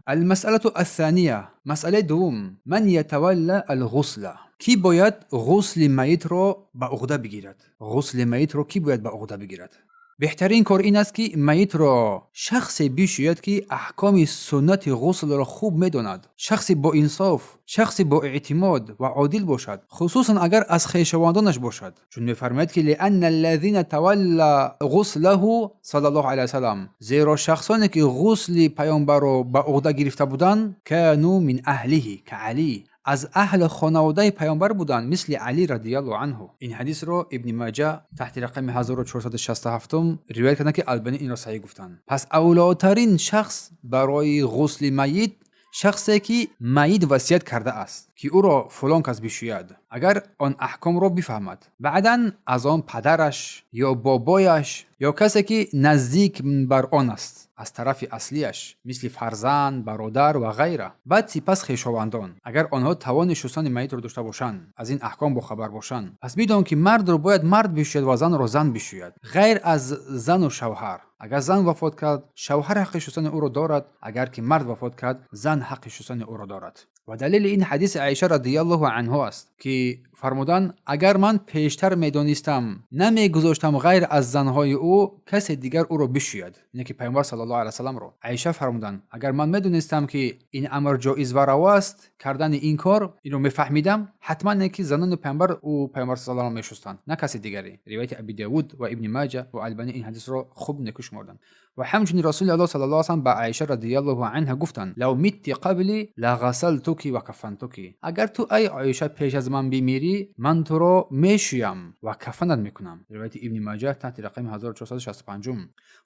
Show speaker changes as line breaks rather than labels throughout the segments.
المسألة الثانية، مسألة دوم، من يتولى الغسل؟ کی باید غسل میت رو به عهده بگیرد؟ غسل میت رو کی باید به عهده بگیرد؟ بهترین کار این است که میت را شخصی بشوید که احکام سنت غسل را خوب میداند، شخصی با انصاف، شخصی با اعتماد و عادل باشد، خصوصا اگر از خویشاوندانش باشد، چون میفرماید که لان الذين تولى غسله صلی الله علیه وسلم، زیرا شخصانی که غسل پیامبر را به عهده گرفته بودند كانوا من اهله، که علی از اهل خانواده پیامبر بودند، مثل علی رضی الله عنه. این حدیث رو ابن ماجه تحت رقم 1467 روایت کردن که البانی این را صحیح گفتند. پس اولاترین شخص برای غسل میت شخصی که میت وصیت کرده است که او را فلان کس بشوید، اگر آن احکام را بفهمد، بعداً از آن پدرش یا بابایش یا کسی که نزدیک بر آن است از طرف اصلیش، مثل فرزند، برادر و غیره، بعد سپس خویشاوندان، اگر آنها توان شستن میت را داشته باشند، از این احکام با خبر باشند، پس بدان که مرد را باید مرد بشوید و زن را زن بشوید، غیر از زن و شوهر. اگر زن وفات کرد، شوهر حق شستن او را دارد، اگر که مرد وفات کرد، زن حق شستن او را دارد. و دلیل این حدیث عایشه رضی الله عنها است که فرمودند اگر من پیشتر میدانستم نمیگذاشتم غیر از زنهای او کسی دیگر او را بشوید، یعنی که پیامبر صلی الله علیه و سلم را. عایشه فرمودند اگر من میدونستم که این امر جایز و روا است کردن این کار، اینو میفهمیدم، حتما نه که زنان پیامبر او پیامبر صلی الله علیه و میشستند، نه کسی دیگری. روایت ابی داوود و ابن ماجه و البانی این حدیث را خوب نکشمردند. و همچنین رسول الله صلی الله علیه و سلم به عایشه رضی الله عنها گفتند لو میت قبلی لغسلتک و کفنتک، اگر تو ای عایشه پیش از من بمیری، من تو را میشویم و کفنت میکنم. روایت ابن ماجه تحت رقم 1465.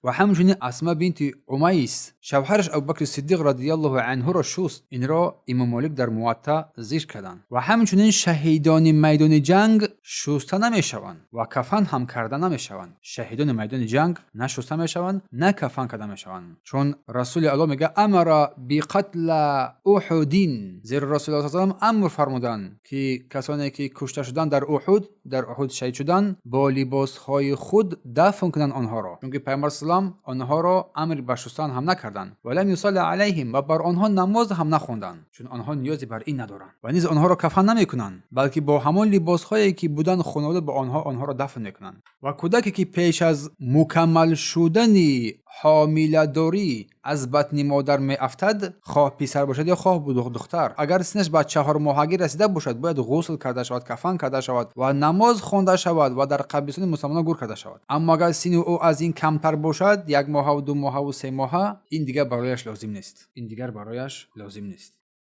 و همچنین اسماء بنت امیس شوهرش ابوبکر صدیق رضی الله عنه را شست. این را امام مالک در موطا ذکر کردند. و همچنین شهیدان میدان جنگ شسته نمیشوند و کفن هم کرده نمیشوند. شهیدان میدان جنگ نه شسته میشوند نه کفن کرده میشوند، چون رسول الله میگه امر بقتل احدین، زیرا رسول الله صلی الله علیه و آله امر فرمودند که کسانی که کشته شدن در احد شهید شدن با لباس های خود دفن کنند آنها را، چون که پیامبر صلی الله علیه و آله آنها را امر به شستن هم نکردند و لم یصلی علیهم، و بر آنها نماز هم نخواندند، چون آنها نیازی بر این ندارند، و نیز آنها را کفن نمیکنند، بلکه با همان لباس هایی که بودن خانواده با آنها را دفن میکنند. و کودکی که پیش از مکمل شدن حامله داری از بطن مادر می افتد، خواه پسر باشد یا خواه دختر، اگر سنش به 4 ماهگی رسیده باشد، باید غسل کرده شود، کفن کرده شود و نماز خوانده شود و در قبرستان مسلمانان گور کرده شود. اما اگر سن او از این کمتر باشد، 1 ماه و 2 ماه و 3 ماه، این دیگر برایش لازم نیست.